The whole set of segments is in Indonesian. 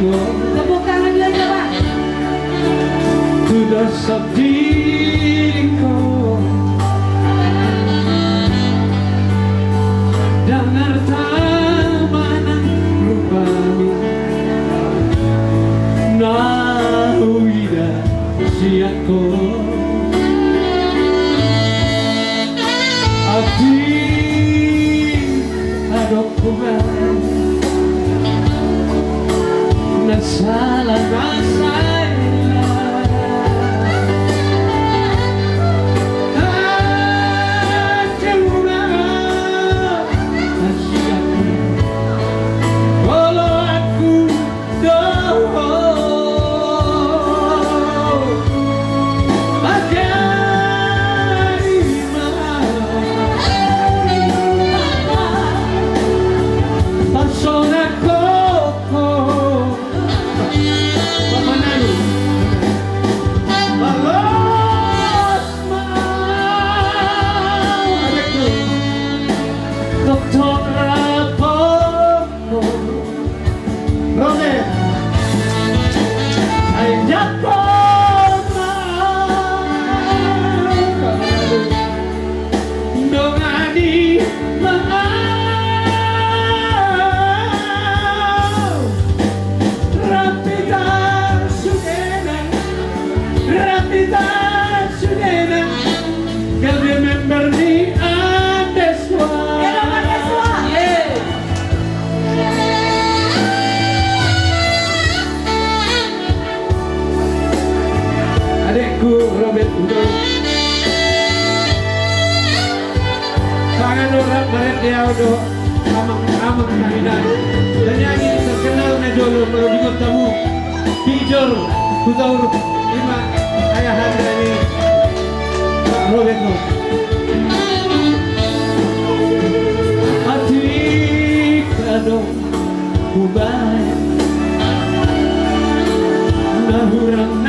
diriku. Tepuk tangan lagi Pak. Ku dosa diriku dan harta mana rupanya nauida siako abdi adokuman nasalah adikku Robert untuk sangat orang barat dia untuk amang kahidan dan yang ini terkenal medolo melodi tamu pijor kutaur lima ayah hari ini Pak Robert adik adong kubai nahurang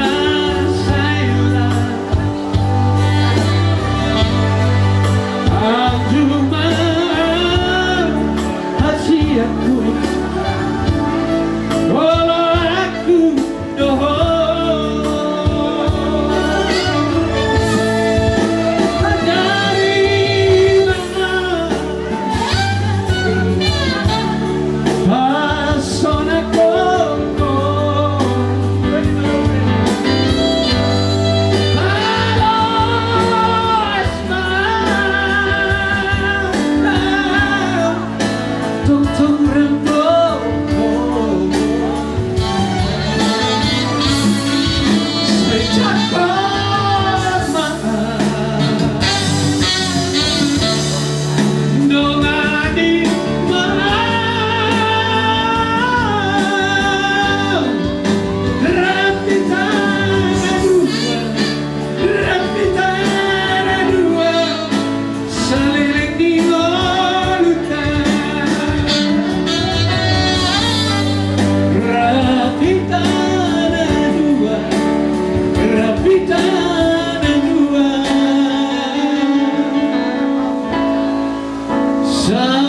sun.